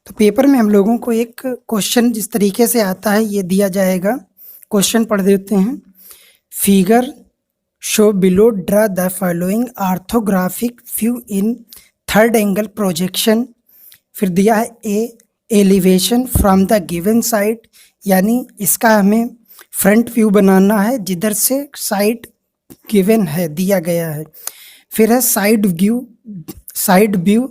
तो पेपर में हम लोगों को एक क्वेश्चन जिस तरीके से आता है ये दिया जाएगा। क्वेश्चन पढ़ देते हैं। Figure show below draw the following orthographic view in third angle projection. फिर दिया है a elevation from the given side, यानी इसका हमें फ्रंट व्यू बनाना है जिधर से साइड गिवन है, दिया गया है। फिर है side view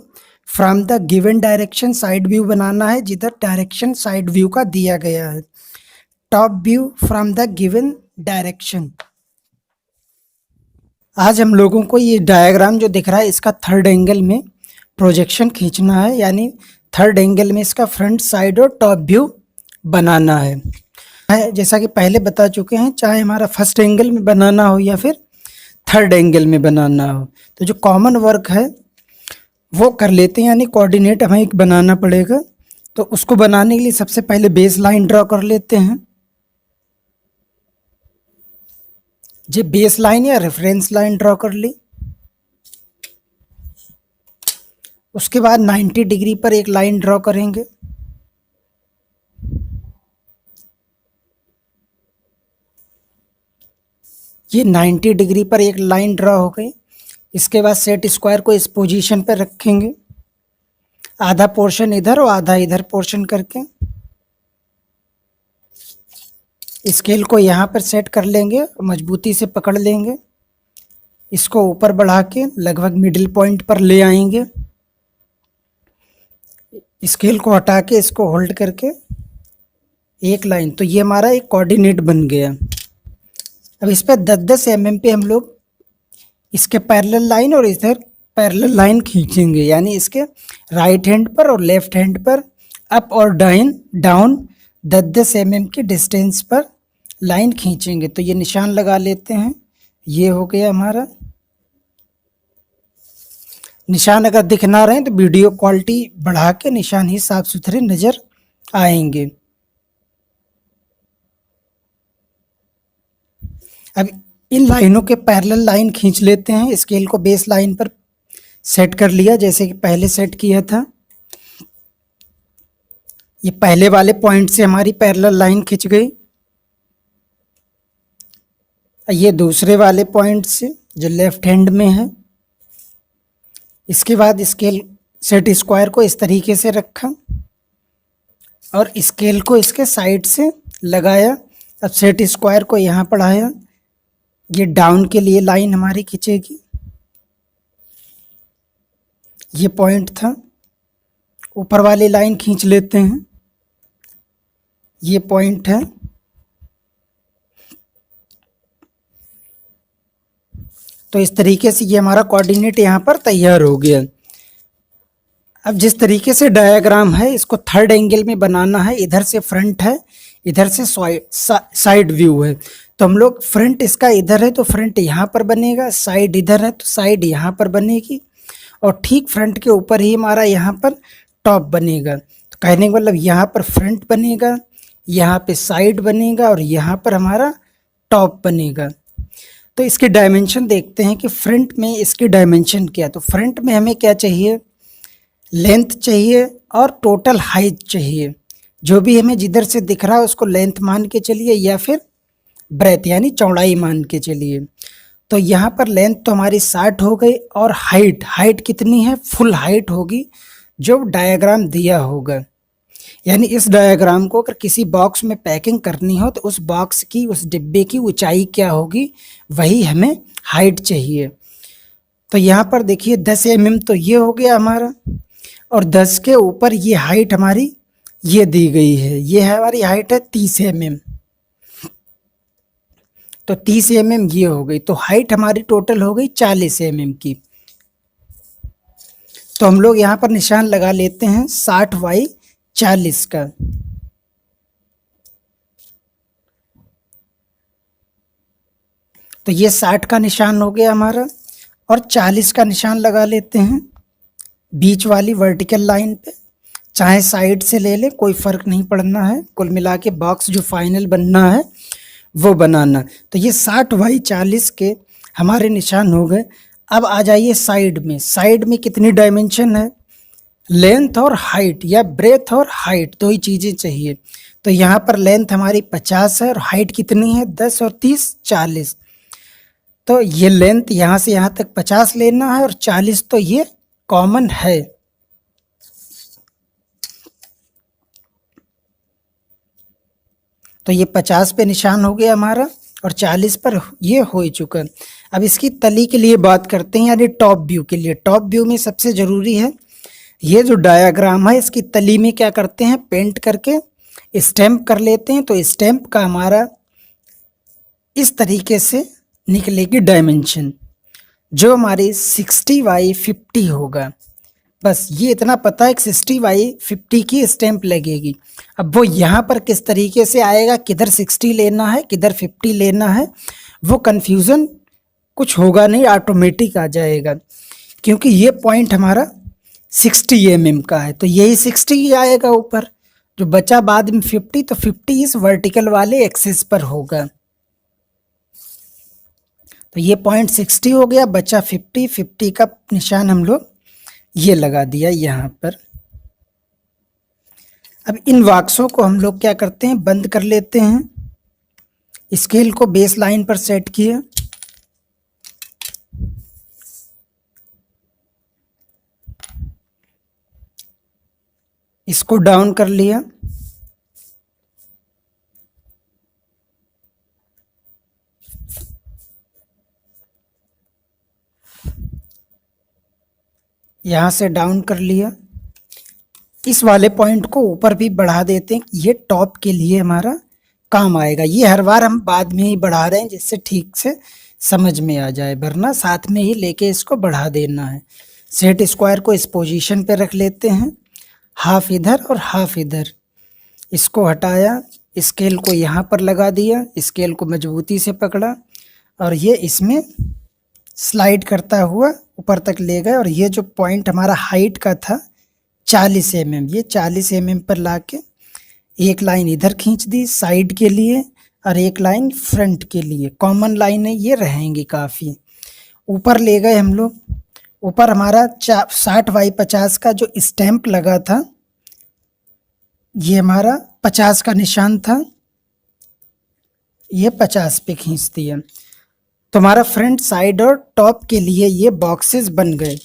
from the given direction, side view बनाना है जिधर डायरेक्शन साइड व्यू का दिया गया है। Top view from the given direction. आज हम लोगों को ये डायग्राम जो दिख रहा है इसका थर्ड एंगल में प्रोजेक्शन खींचना है, यानी थर्ड एंगल में इसका फ्रंट साइड और टॉप व्यू बनाना है। जैसा कि पहले बता चुके हैं, चाहे हमारा फर्स्ट एंगल में बनाना हो या फिर थर्ड एंगल में बनाना हो, तो जो कॉमन वर्क है वो कर लेते हैं, यानी कोऑर्डिनेट हमें बनाना पड़ेगा। तो उसको बनाने के लिए सबसे पहले बेस लाइन ड्रॉ कर लेते हैं। जो बेस लाइन या रेफरेंस लाइन ड्रॉ कर ली। उसके बाद 90 डिग्री पर एक लाइन ड्रॉ करेंगे। ये 90 डिग्री पर एक लाइन ड्रॉ हो गई। इसके बाद सेट स्क्वायर को इस पोजीशन पर रखेंगे, आधा पोर्शन इधर और आधा इधर पोर्शन करके। स्केल को यहाँ पर सेट कर लेंगे, मजबूती से पकड़ लेंगे। इसको ऊपर बढ़ा के लगभग मिडिल पॉइंट पर ले आएंगे। स्केल को हटा के इसको होल्ड करके एक लाइन, तो ये हमारा एक कोऑर्डिनेट बन गया। अब इस पर 10-10 mm पे हम लोग इसके पैरेलल लाइन और इधर पैरेलल लाइन खींचेंगे, यानी इसके राइट हैंड पर और लेफ्ट हैंड पर अप और डाउन 10-10 mm की डिस्टेंस पर लाइन खींचेंगे। तो ये निशान लगा लेते हैं। ये हो गया हमारा निशान। अगर दिख ना रहे तो वीडियो क्वालिटी बढ़ा के निशान ही साफ सुथरे नज़र आएंगे। अब इन लाइनों के पैरेलल लाइन खींच लेते हैं। स्केल को बेस लाइन पर सेट कर लिया जैसे कि पहले सेट किया था। ये पहले वाले पॉइंट से हमारी पैरेलल लाइन खिंच गई। ये दूसरे वाले पॉइंट से जो लेफ्ट हैंड में है। इसके बाद स्केल सेट स्क्वायर को इस तरीके से रखा और स्केल को इसके साइड से लगाया। अब सेट स्क्वायर को यहाँ पढ़ाया। ये डाउन के लिए लाइन हमारी खींचेगी। ये पॉइंट था, ऊपर वाली लाइन खींच लेते हैं। ये पॉइंट है। तो इस तरीके से ये हमारा कोऑर्डिनेट यहाँ पर तैयार हो गया। अब जिस तरीके से डायग्राम है इसको थर्ड एंगल में बनाना है। इधर से फ्रंट है, इधर से साइड व्यू है। तो हम लोग फ्रंट इसका इधर है तो फ्रंट यहाँ पर बनेगा, साइड इधर है तो साइड यहाँ पर बनेगी, और ठीक फ्रंट के ऊपर ही हमारा यहाँ पर टॉप बनेगा। तो कहने का मतलब यहाँ पर फ्रंट बनेगा, यहाँ पे साइड बनेगा और यहाँ पर हमारा टॉप बनेगा। तो इसके डायमेंशन देखते हैं कि फ्रंट में इसकी डायमेंशन क्या है। तो फ्रंट में हमें क्या चाहिए, लेंथ चाहिए और टोटल हाइट चाहिए। जो भी हमें जिधर से दिख रहा है उसको लेंथ मान के चलिए या फिर ब्रेथ यानी चौड़ाई मान के चलिए। तो यहाँ पर लेंथ तो हमारी 60 हो गई और हाइट कितनी है, फुल हाइट होगी जो डायग्राम दिया होगा। यानी इस डायग्राम को अगर किसी बॉक्स में पैकिंग करनी हो तो उस बॉक्स की, उस डिब्बे की ऊंचाई क्या होगी, वही हमें हाइट चाहिए। तो यहाँ पर देखिए 10 mm तो ये हो गया हमारा, और 10 के ऊपर ये हाइट हमारी ये दी गई है। ये है हमारी हाइट है 30 mm। तो 30 mm ये हो गई। तो हाइट हमारी टोटल हो गई 40 mm की। तो हम लोग यहाँ पर निशान लगा लेते हैं 60/40 का। तो ये 60 का निशान हो गया हमारा, और 40 का निशान लगा लेते हैं बीच वाली वर्टिकल लाइन पे। चाहे साइड से ले ले, कोई फ़र्क नहीं पड़ना है। कुल मिला के बॉक्स जो फाइनल बनना है वो बनाना। तो ये 60/40 के हमारे निशान हो गए। अब आ जाइए साइड में। साइड में कितनी डायमेंशन है, लेंथ और हाइट या ब्रेथ और हाइट दो ही चीजें चाहिए। तो यहाँ पर लेंथ हमारी 50 है और हाइट कितनी है 10 और 30 40। तो ये लेंथ यहाँ से यहाँ तक 50 लेना है और 40 तो ये कॉमन है। तो ये 50 पे निशान हो गया हमारा और 40 पर ये हो ही चुका। अब इसकी तली के लिए बात करते हैं, यानी टॉप व्यू के लिए। टॉप व्यू में सबसे ज़रूरी है ये जो डायाग्राम है, इसकी तली में क्या करते हैं, पेंट करके स्टैम्प कर लेते हैं। तो स्टैम्प का हमारा इस तरीके से निकलेगी डायमेंशन, जो हमारी 60x50 होगा। बस ये इतना पता है कि 60x50 की स्टैम्प लगेगी। अब वो यहाँ पर किस तरीके से आएगा, किधर 60 लेना है किधर 50 लेना है, वो कन्फ्यूज़न कुछ होगा नहीं, ऑटोमेटिक आ जाएगा। क्योंकि ये पॉइंट हमारा 60 mm का है, तो यही 60 ही आएगा ऊपर। जो बचा बाद में 50, तो 50 इस वर्टिकल वाले एक्सिस पर होगा। तो ये पॉइंट 60 हो गया, बचा 50। 50 का निशान हम लोग ये लगा दिया यहाँ पर। अब इन वाक्सों को हम लोग क्या करते हैं, बंद कर लेते हैं। स्केल को बेस लाइन पर सेट किया, इसको डाउन कर लिया। यहाँ से डाउन कर लिया। इस वाले पॉइंट को ऊपर भी बढ़ा देते हैं, ये टॉप के लिए हमारा काम आएगा। ये हर बार हम बाद में ही बढ़ा रहे हैं जिससे ठीक से समझ में आ जाए, वरना साथ में ही लेके इसको बढ़ा देना है। सेट स्क्वायर को इस पोजीशन पे रख लेते हैं, हाफ इधर और हाफ इधर। इसको हटाया, स्केल को यहाँ पर लगा दिया, स्केल को मजबूती से पकड़ा और ये इसमें स्लाइड करता हुआ ऊपर तक ले गए। और ये जो पॉइंट हमारा हाइट का था 40 mm, ये 40 mm पर लाके एक लाइन इधर खींच दी साइड के लिए और एक लाइन फ्रंट के लिए। कॉमन लाइनें ये रहेंगी काफ़ी। ऊपर ले गए हम लोग। ऊपर हमारा 60x50 का जो स्टैम्प लगा था, ये हमारा 50 का निशान था, ये 50 पे खींच दिया। तो हमारा फ्रंट साइड और टॉप के लिए ये बॉक्सेस बन गए।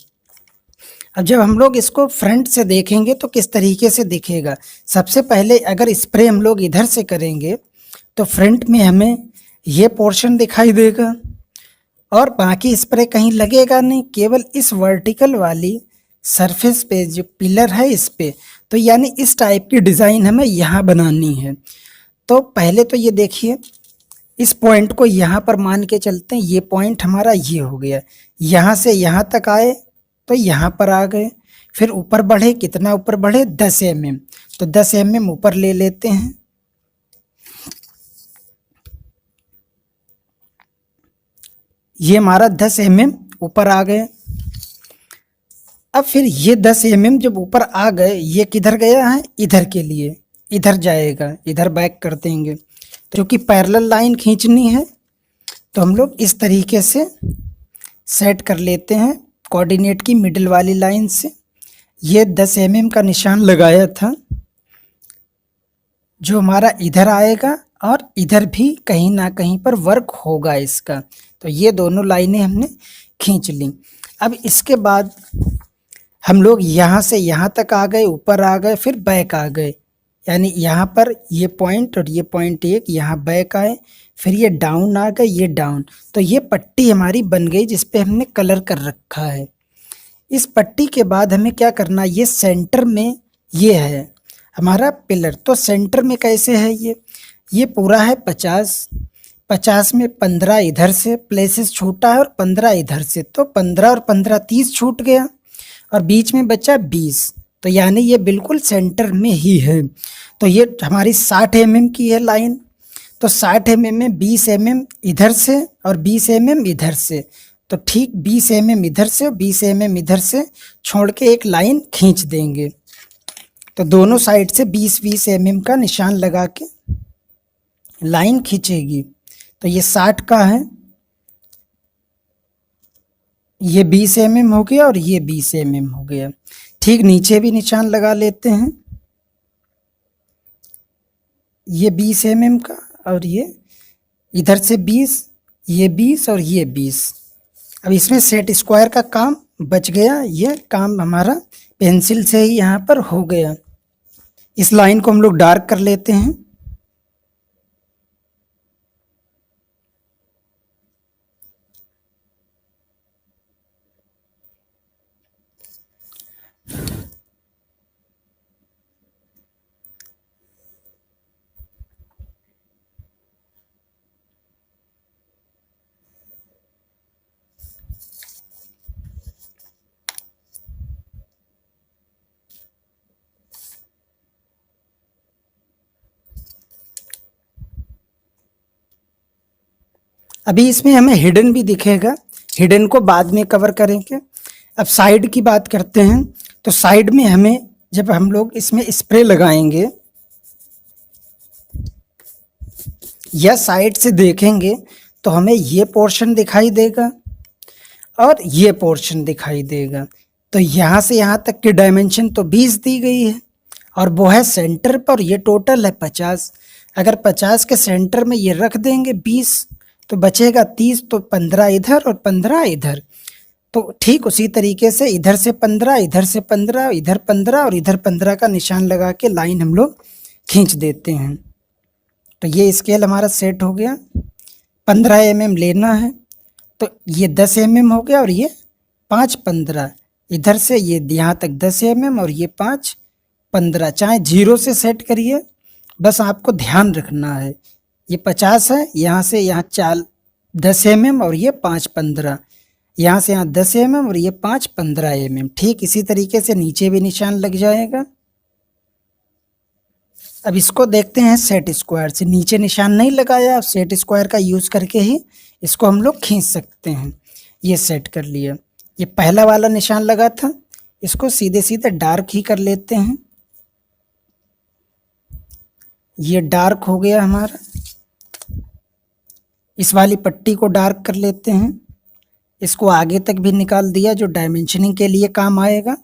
अब जब हम लोग इसको फ्रंट से देखेंगे तो किस तरीके से दिखेगा। सबसे पहले अगर स्प्रे हम लोग इधर से करेंगे तो फ्रंट में हमें ये पोर्शन दिखाई देगा और बाकी स्प्रे कहीं लगेगा नहीं, केवल इस वर्टिकल वाली सरफेस पे जो पिलर है इस पे। तो यानी इस टाइप की डिज़ाइन हमें यहाँ बनानी है। तो पहले तो ये देखिए, इस पॉइंट को यहाँ पर मान के चलते हैं। ये पॉइंट हमारा ये हो गया, यहाँ से यहाँ तक आए तो यहाँ पर आ गए। फिर ऊपर बढ़े, कितना ऊपर बढ़े 10 mm, तो 10 mm ऊपर ले लेते हैं। ये हमारा 10 mm ऊपर आ गए। अब फिर ये 10 mm जब ऊपर आ गए, ये किधर गया है, इधर के लिए, इधर जाएगा, इधर बैक कर देंगे। क्योंकि पैरेलल लाइन खींचनी है तो हम लोग इस तरीके से सेट कर लेते हैं कोऑर्डिनेट की मिडिल वाली लाइन से। ये 10 mm का निशान लगाया था जो हमारा इधर आएगा और इधर भी कहीं ना कहीं पर वर्क होगा इसका। तो ये दोनों लाइनें हमने खींच ली। अब इसके बाद हम लोग यहाँ से यहाँ तक आ गए, ऊपर आ गए, फिर बैक आ गए। यानी यहाँ पर ये पॉइंट और ये पॉइंट एक, यहाँ बैक आए, फिर ये डाउन आ गए, ये डाउन। तो ये पट्टी हमारी बन गई जिस पे हमने कलर कर रखा है। इस पट्टी के बाद हमें क्या करना, ये सेंटर में ये है हमारा पिलर। तो सेंटर में कैसे है ये पूरा है 50। 50 में 15 इधर से प्लेसेस छूटा है और 15 इधर से, तो 15 और 15 30 छूट गया और बीच में बचा 20। तो यानी ये बिल्कुल सेंटर में ही है। तो ये हमारी 60 mm की है लाइन। तो 60 mm में 20 mm इधर से और 20 mm इधर से, तो ठीक 20 mm इधर से और 20 mm इधर से छोड़ के एक लाइन खींच देंगे। तो दोनों साइड से 20-20 mm का निशान लगा के लाइन खींचेगी। तो ये 60 का है, ये 20 mm हो गया और ये 20 mm हो गया। ठीक नीचे भी निशान लगा लेते हैं, ये 20 mm का, और ये इधर से 20, ये 20 और ये 20। अब इसमें सेट स्क्वायर का काम बच गया, ये काम हमारा पेंसिल से ही यहाँ पर हो गया। इस लाइन को हम लोग डार्क कर लेते हैं। अभी इसमें हमें हिडन भी दिखेगा, हिडन को बाद में कवर करेंगे। अब साइड की बात करते हैं, तो साइड में हमें जब हम लोग इसमें स्प्रे लगाएंगे या साइड से देखेंगे तो हमें ये पोर्शन दिखाई देगा और ये पोर्शन दिखाई देगा। तो यहाँ से यहाँ तक की डायमेंशन तो 20 दी गई है और वो है सेंटर पर, ये टोटल है 50। अगर 50 के सेंटर में ये रख देंगे 20 तो बचेगा 30, तो 15 इधर और 15 इधर। तो ठीक उसी तरीके से इधर से 15, इधर से 15, इधर 15 और इधर 15 का निशान लगा के लाइन हम लोग खींच देते हैं। तो ये स्केल हमारा सेट हो गया। 15 mm लेना है, तो ये 10 mm हो गया और ये 5 15, इधर से ये यहाँ तक 10 mm और ये 5 15। चाहे 0 से सेट करिए, बस आपको ध्यान रखना है ये 50 है, यहाँ से यहाँ 10 mm और ये 5 15, यहाँ से यहाँ 10 mm और ये 5 15 mm। ठीक इसी तरीके से नीचे भी निशान लग जाएगा। अब इसको देखते हैं सेट स्क्वायर से। नीचे निशान नहीं लगाया, अब सेट स्क्वायर का यूज़ करके ही इसको हम लोग खींच सकते हैं। ये सेट कर लिया। ये पहला वाला निशान लगा था, इसको सीधे सीधे डार्क ही कर लेते हैं। ये डार्क हो गया हमारा। इस वाली पट्टी को डार्क कर लेते हैं, इसको आगे तक भी निकाल दिया जो डायमेंशनिंग के लिए काम आएगा।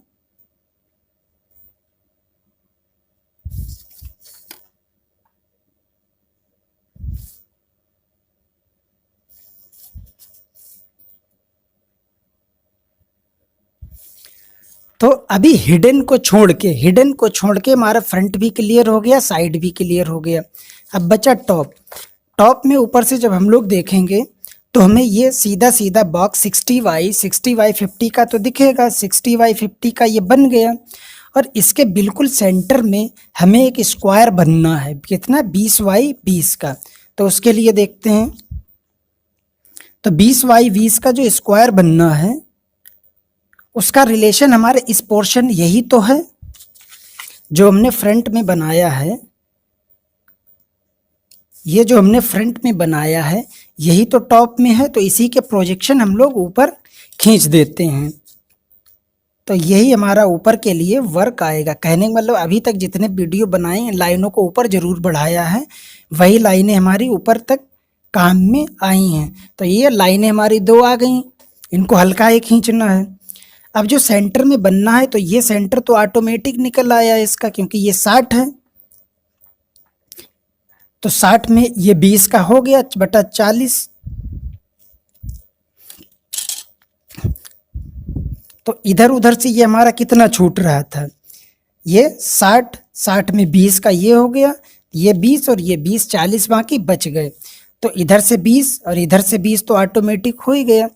तो अभी हिडन को छोड़ के हमारा फ्रंट भी क्लियर हो गया, साइड भी क्लियर हो गया। अब बचा टॉप। टॉप में ऊपर से जब हम लोग देखेंगे तो हमें ये सीधा सीधा बॉक्स 60 बाई 50 का तो दिखेगा, 60 बाई 50 का ये बन गया। और इसके बिल्कुल सेंटर में हमें एक स्क्वायर बनना है, कितना 20 बाई 20 का। तो उसके लिए देखते हैं, तो 20 बाई 20 का जो स्क्वायर बनना है उसका रिलेशन हमारे इस पोर्शन यही तो है जो हमने फ्रंट में बनाया है। ये जो हमने फ्रंट में बनाया है यही तो टॉप में है, तो इसी के प्रोजेक्शन हम लोग ऊपर खींच देते हैं। तो यही हमारा ऊपर के लिए वर्क आएगा। कहने का मतलब अभी तक जितने वीडियो बनाए हैं लाइनों को ऊपर जरूर बढ़ाया है, वही लाइनें हमारी ऊपर तक काम में आई हैं। तो ये लाइनें हमारी 2 आ गई, इनको हल्का ही खींचना है। अब जो सेंटर में बनना है तो ये सेंटर तो ऑटोमेटिक निकल आया इसका, क्योंकि ये 60 है। तो 60 में ये 20 का हो गया बटा 40। तो इधर उधर से ये हमारा कितना छूट रहा था, ये 60 में 20 का ये हो गया, ये 20 और ये 20, 40 बाकी बच गए। तो इधर से 20 और इधर से 20 तो ऑटोमेटिक हो ही गया।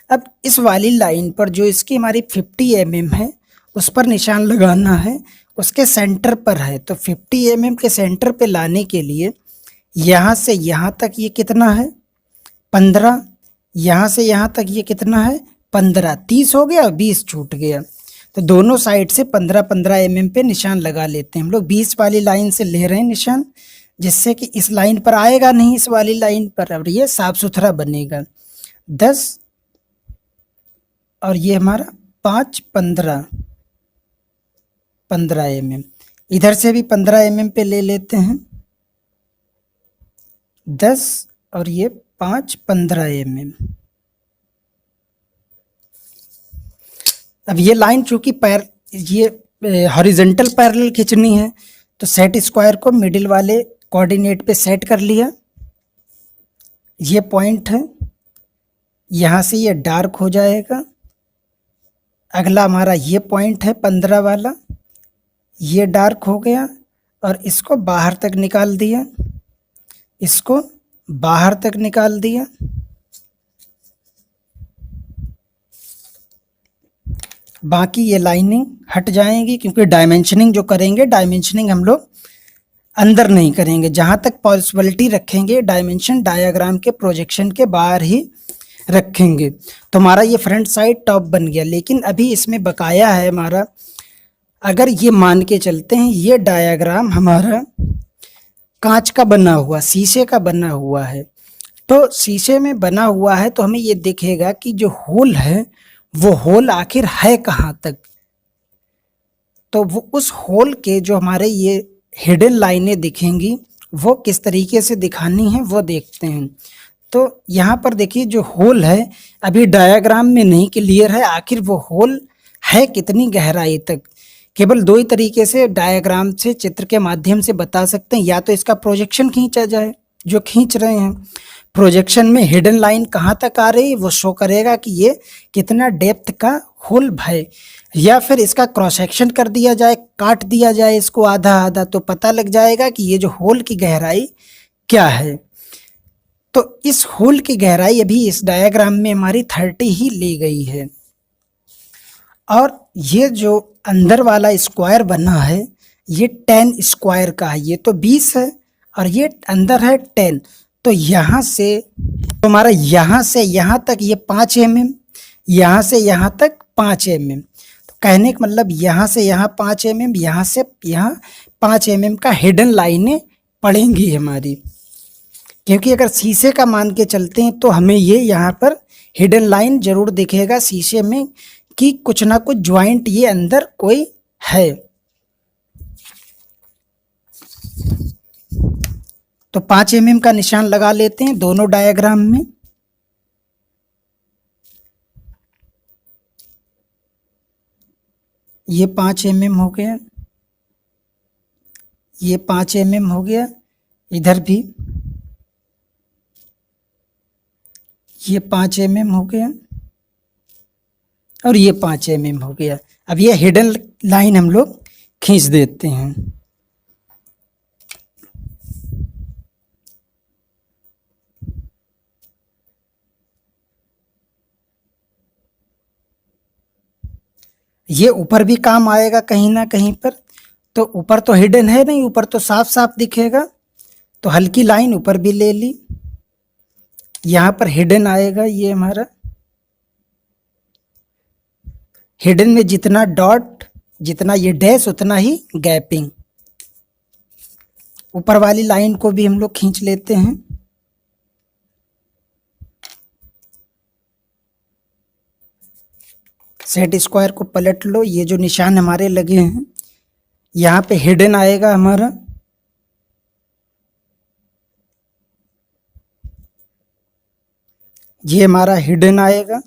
अब इस वाली लाइन पर जो इसकी हमारी 50 mm है उस पर निशान लगाना है, उसके सेंटर पर है। तो 50 mm के सेंटर पे लाने के लिए यहाँ से यहाँ तक ये कितना है 15, यहाँ से यहाँ तक ये कितना है 15, 30 हो गया और 20 छूट गया। तो दोनों साइड से 15-15 mm पे निशान लगा लेते हैं हम लोग। 20 वाली लाइन से ले रहे हैं निशान, जिससे कि इस लाइन पर आएगा नहीं, इस वाली लाइन पर, और ये साफ सुथरा बनेगा। 10 और ये हमारा 5 15 mm। इधर से भी 15 mm पे ले लेते हैं, 10 और ये 5 15 mm। अब ये लाइन चूंकि ये हॉरिजेंटल पैरेलल खींचनी है, तो सेट स्क्वायर को मिडिल वाले कोऑर्डिनेट पे सेट कर लिया। ये पॉइंट है, यहाँ से ये डार्क हो जाएगा। अगला हमारा ये पॉइंट है 15 वाला, ये डार्क हो गया और इसको बाहर तक निकाल दिया, इसको बाहर तक निकाल दिया। बाकी ये लाइनिंग हट जाएंगी, क्योंकि डायमेंशनिंग जो करेंगे, डायमेंशनिंग हम लोग अंदर नहीं करेंगे, जहाँ तक पॉसिबिलिटी रखेंगे डायमेंशन डायग्राम के प्रोजेक्शन के बाहर ही रखेंगे। तो हमारा ये फ्रंट साइड टॉप बन गया, लेकिन अभी इसमें बकाया है हमारा, अगर ये मान के चलते हैं ये डायग्राम हमारा कांच का बना हुआ, शीशे का बना हुआ है, तो शीशे में बना हुआ है तो हमें ये दिखेगा कि जो होल है वो होल आखिर है कहाँ तक। तो वो उस होल के जो हमारे ये हिडन लाइनें दिखेंगी वो किस तरीके से दिखानी है वो देखते हैं। तो यहाँ पर देखिए जो होल है अभी डायग्राम में नहीं क्लियर है, आखिर वो होल है कितनी गहराई तक। केवल दो ही तरीके से डायग्राम से, चित्र के माध्यम से बता सकते हैं, या तो इसका प्रोजेक्शन खींचा जाए, जो खींच रहे हैं प्रोजेक्शन में हिडन लाइन कहाँ तक आ रही है वो शो करेगा कि ये कितना डेप्थ का होल है, या फिर इसका क्रॉस सेक्शन कर दिया जाए, काट दिया जाए इसको आधा आधा, तो पता लग जाएगा कि ये जो होल की गहराई क्या है। तो इस होल की गहराई अभी इस डायग्राम में हमारी 30 ही ली गई है, और ये जो अंदर वाला स्क्वायर बना है ये 10 स्क्वायर का है, ये तो 20 है और ये अंदर है 10। तो यहाँ से तो हमारा यहाँ से यहाँ तक ये 5 mm, यहाँ से यहाँ तक 5 mm। तो कहने का मतलब यहाँ से यहाँ 5 mm, यहाँ से यहाँ 5 mm का हिडन लाइनें पड़ेंगी हमारी, क्योंकि अगर शीशे का मान के चलते हैं तो हमें ये यहाँ पर हिडन लाइन जरूर दिखेगा शीशे में कि कुछ ना कुछ ज्वाइंट ये अंदर कोई है। तो 5 mm का निशान लगा लेते हैं दोनों डायग्राम में। ये 5 mm हो गया, ये 5 mm हो गया, इधर भी ये 5 mm हो गया और ये 5 mm हो गया। अब ये हिडन लाइन हम लोग खींच देते हैं। ये ऊपर भी काम आएगा कहीं ना कहीं पर, तो ऊपर तो हिडन है नहीं, ऊपर तो साफ साफ दिखेगा, तो हल्की लाइन ऊपर भी ले ली, यहाँ पर हिडन आएगा। ये हमारा हिडन में जितना डॉट, जितना ये डैश, उतना ही गैपिंग। ऊपर वाली लाइन को भी हम लोग खींच लेते हैं। सेट स्क्वायर को पलट लो, ये जो निशान हमारे लगे हैं यहाँ पे हिडन आएगा हमारा, ये हमारा हिडन आएगा।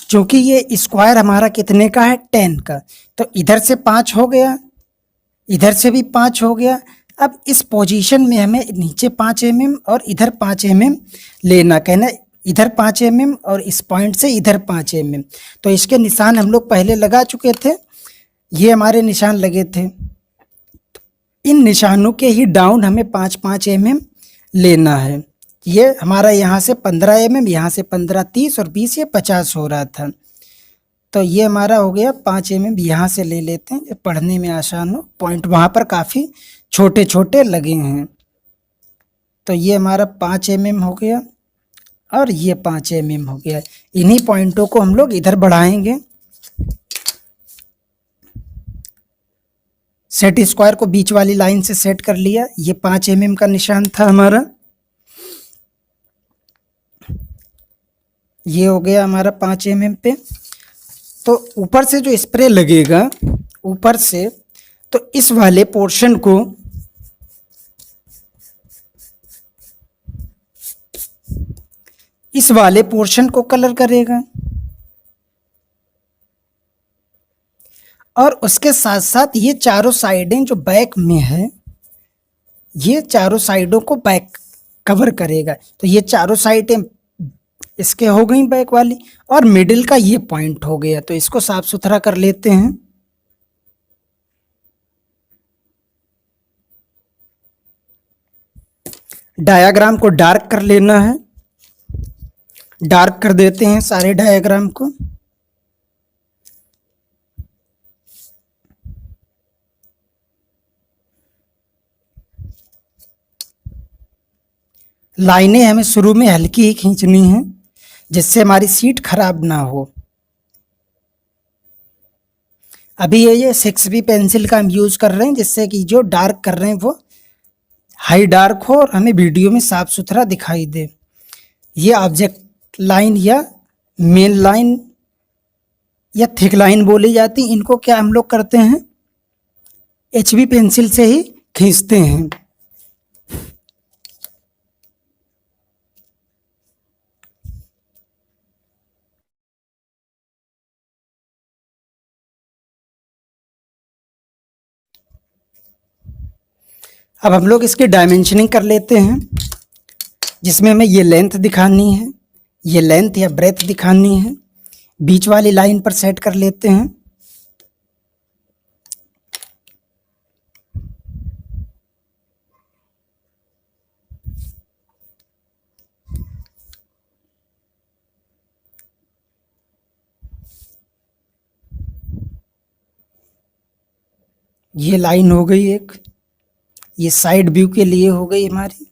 क्योंकि ये स्क्वायर हमारा कितने का है, 10 का, तो इधर से 5 हो गया, इधर से भी 5 हो गया। अब इस पोजीशन में हमें नीचे 5 mm और इधर 5 mm लेना, कहना इधर 5 mm और इस पॉइंट से इधर 5 mm। तो इसके निशान हम लोग पहले लगा चुके थे, ये हमारे निशान लगे थे। इन निशानों के ही डाउन हमें 5-5 mm लेना है। ये हमारा यहाँ से 15 mm, यहाँ से 15, 30 और 20, ये 50 हो रहा था। तो ये हमारा हो गया 5 mm, यहाँ से ले लेते हैं पढ़ने में आसान हो, पॉइंट वहाँ पर काफ़ी छोटे छोटे लगे हैं। तो ये हमारा 5 mm हो गया और ये 5 mm हो गया। इन्हीं पॉइंटों को हम लोग इधर बढ़ाएंगे। सेट स्क्वायर को बीच वाली लाइन से सेट कर लिया, ये 5 mm का निशान था हमारा, ये हो गया हमारा 5 mm पे। तो ऊपर से जो स्प्रे लगेगा ऊपर से, तो इस वाले पोर्शन को इस वाले पोर्शन को कलर करेगा और उसके साथ साथ ये चारों साइडें जो बैक में है, ये चारों साइडों को बैक कवर करेगा। तो ये चारों साइडें इसके हो गई बैक वाली, और मिडिल का ये पॉइंट हो गया। तो इसको साफ सुथरा कर लेते हैं। डायाग्राम को डार्क कर लेना है। डार्क कर देते हैं सारे डायाग्राम को। लाइनें हमें शुरू में हल्की ही खींचनी है, जिससे हमारी सीट खराब ना हो। अभी ये 6B पेंसिल का हम यूज कर रहे हैं, जिससे कि जो डार्क कर रहे हैं वो हाई डार्क हो और हमें वीडियो में साफ सुथरा दिखाई दे। ये ऑब्जेक्ट लाइन या मेन लाइन या थिक लाइन बोली जाती, इनको क्या हम लोग करते हैं, HB पेंसिल से ही खींचते हैं। अब हम लोग इसकी डायमेंशनिंग कर लेते हैं, जिसमें हमें ये लेंथ दिखानी है, ये लेंथ या ब्रेथ दिखानी है। बीच वाली लाइन पर सेट कर लेते हैं। ये लाइन हो गई एक, ये साइड व्यू के लिए हो गई हमारी।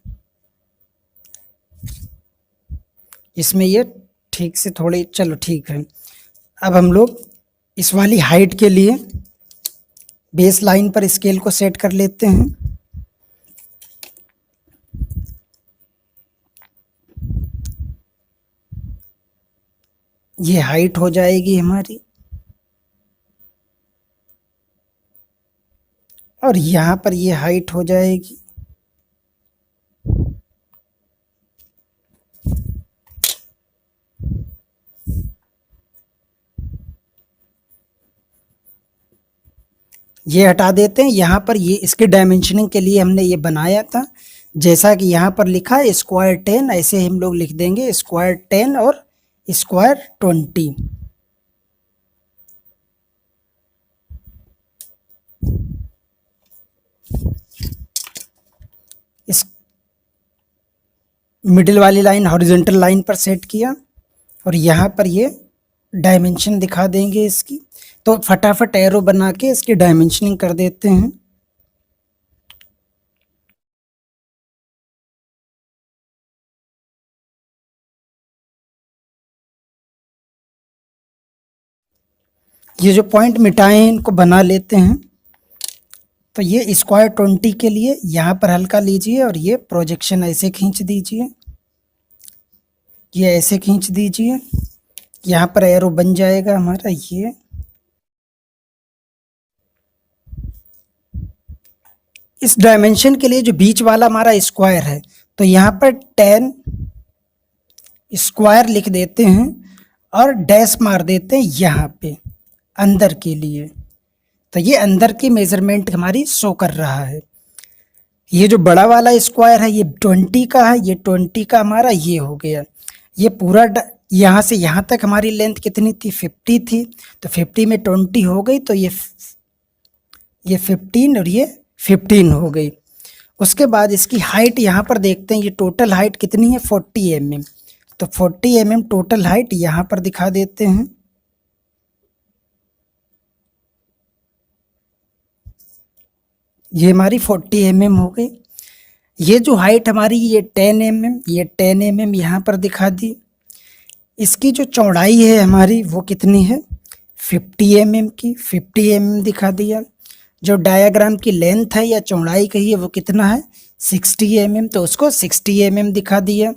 इसमें ये ठीक से थोड़ी, चलो ठीक है। अब हम लोग इस वाली हाइट के लिए बेस लाइन पर स्केल को सेट कर लेते हैं। ये हाइट हो जाएगी हमारी, और यहाँ पर ये हाइट हो जाएगी। ये हटा देते हैं। यहाँ पर ये इसके डायमेंशनिंग के लिए हमने ये बनाया था, जैसा कि यहाँ पर लिखा है स्क्वायर 10, ऐसे हम लोग लिख देंगे स्क्वायर 10 और स्क्वायर 20। इस मिडिल वाली लाइन हॉरिजॉन्टल लाइन पर सेट किया, और यहाँ पर ये डायमेंशन दिखा देंगे इसकी। तो फटाफट एरो बना के इसकी डायमेंशनिंग कर देते हैं। ये जो पॉइंट मिटाए हैं इनको बना लेते हैं। तो ये स्क्वायर 20 के लिए यहाँ पर हल्का लीजिए, और ये प्रोजेक्शन ऐसे खींच दीजिए, ये ऐसे खींच दीजिए। यहाँ पर एरो बन जाएगा हमारा। ये इस डायमेंशन के लिए जो बीच वाला हमारा स्क्वायर है, तो यहाँ पर 10 स्क्वायर लिख देते हैं और डैश मार देते हैं यहाँ पे अंदर के लिए। तो ये अंदर की मेजरमेंट हमारी शो कर रहा है। ये जो बड़ा वाला स्क्वायर है ये 20 का है, ये 20 का हमारा ये हो गया। ये पूरा यहाँ से यहाँ तक हमारी लेंथ कितनी थी, 50 थी। तो 50 में 20 हो गई, तो ये 15 और ये 15 हो गई। उसके बाद इसकी हाइट यहाँ पर देखते हैं, ये टोटल हाइट कितनी है, 40 mm। तो 40 mm टोटल हाइट यहाँ पर दिखा देते हैं। ये हमारी 40 mm हो गई। ये जो हाइट हमारी ये 10 mm, ये 10 mm यहाँ पर दिखा दी। इसकी जो चौड़ाई है हमारी वो कितनी है, 50 mm की, 50 mm दिखा दिया। जो डायग्राम की लेंथ है या चौड़ाई कही है वो कितना है, 60 mm, तो उसको 60 mm दिखा दिया।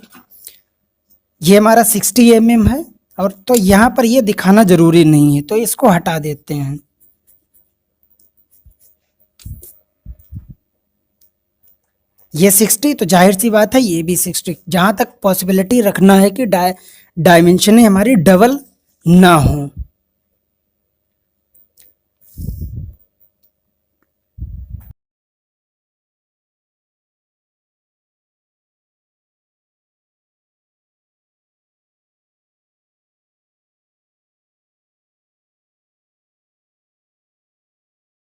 ये हमारा 60 mm है, और तो यहाँ पर ये दिखाना जरूरी नहीं है, तो इसको हटा देते हैं। ये 60 तो जाहिर सी बात है ये भी 60। जहाँ तक पॉसिबिलिटी रखना है कि डायमेंशन हमारी डबल ना हो।